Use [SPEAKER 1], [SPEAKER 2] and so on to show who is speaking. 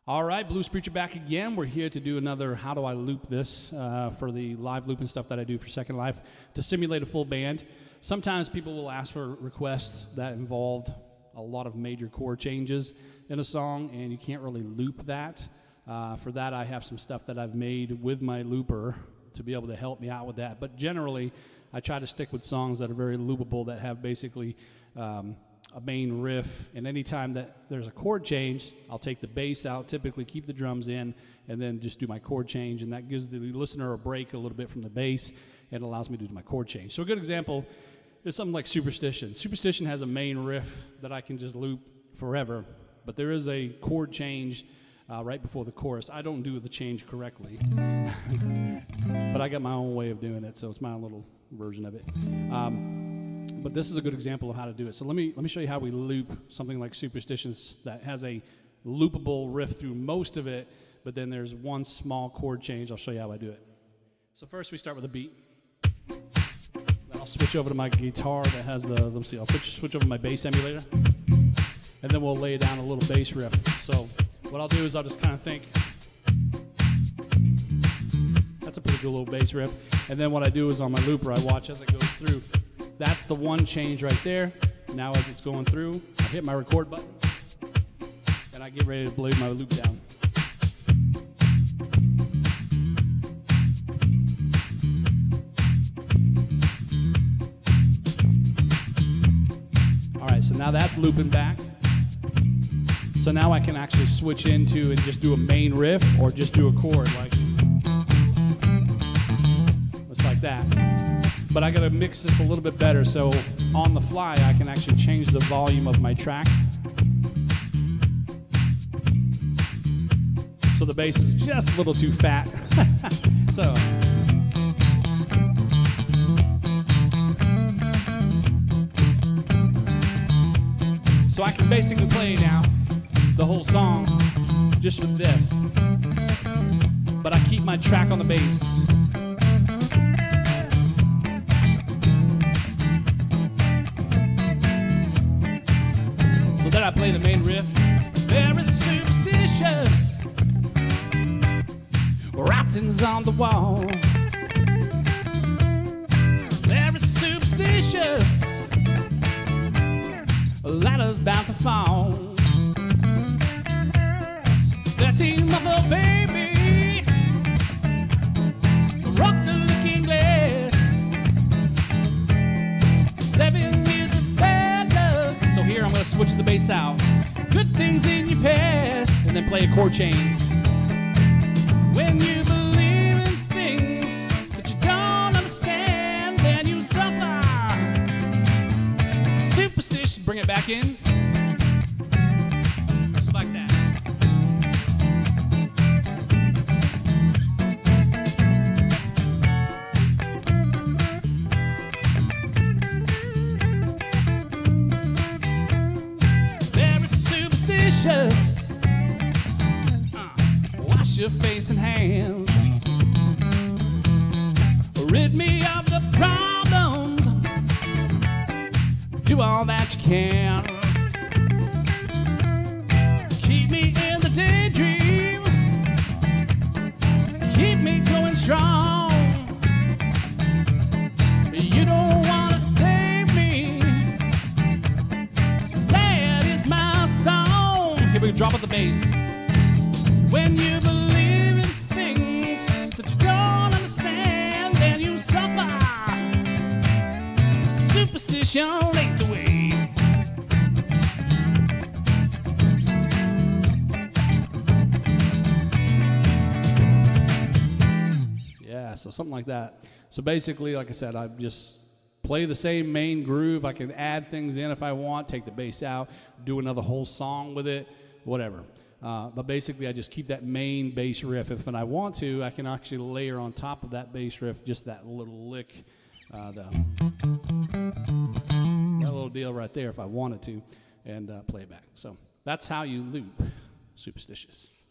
[SPEAKER 1] All right, Blues Preacher back again. We're here to do another How Do I Loop This for the live looping stuff that I do for Second Life to simulate a full band. Sometimes people will ask for requests that involved a lot of major chord changes in a song, and you can't really loop that. For that, I have some stuff that I've made with my looper to be able to help me out with that. But generally, I try to stick with songs that are very loopable, that have basically a main riff, and anytime that there's a chord change, I'll take the bass out, typically keep the drums in, and then just do my chord change, and that gives the listener a break a little bit from the bass, and allows me to do my chord change. So a good example is something like Superstition. Superstition has a main riff that I can just loop forever, but there is a chord change right before the chorus. I don't do the change correctly, but I got my own way of doing it, so it's my own little version of it. But this is a good example of how to do it. So let me show you how we loop something like Superstitions that has a loopable riff through most of it, but then there's one small chord change. I'll show you how I do it. So first we start with a beat. Then I'll switch over to my guitar that has the, let me see, I'll switch over to my bass emulator, and then we'll lay down a little bass riff. So what I'll do is I'll just kind of think, that's a pretty good little bass riff. And then what I do is on my looper, I watch as it goes through. That's the one change right there. Now as it's going through, I hit my record button, and I get ready to play my loop down. All right, so now that's looping back. So now I can actually switch into and just do a main riff or just do a chord like just like that. But I gotta mix this a little bit better, so on the fly I can actually change the volume of my track. So the bass is just a little too fat. So I can basically play now the whole song just with this, but I keep my track on the bass. So then I play the main riff. Very superstitious, writings on the wall. Very superstitious, ladder's bound to fall. 13 month old baby rocked the looking glass. 7 years of bad luck. So here I'm going to switch the bass out. Good things in your past, and then play a chord change. When you believe in things that you don't understand, then you suffer. Superstition, bring it back in. Just like that. Wash your face and hands. Rid me of the problems. Do all that you can. Keep me in the daydream. Keep me going strong. You don't want to save me. Sad is my song. Here we drop at the bass. When you believe in things that you don't understand, then you suffer. Superstition ain't the way. Yeah, so something like that. So basically, like I said, I just play the same main groove. I can add things in if I want, take the bass out, do another whole song with it, whatever. But basically, I just keep that main bass riff. If I want to, I can actually layer on top of that bass riff just that little lick, that little deal right there if I wanted to, and play it back. So that's how you loop Superstitious.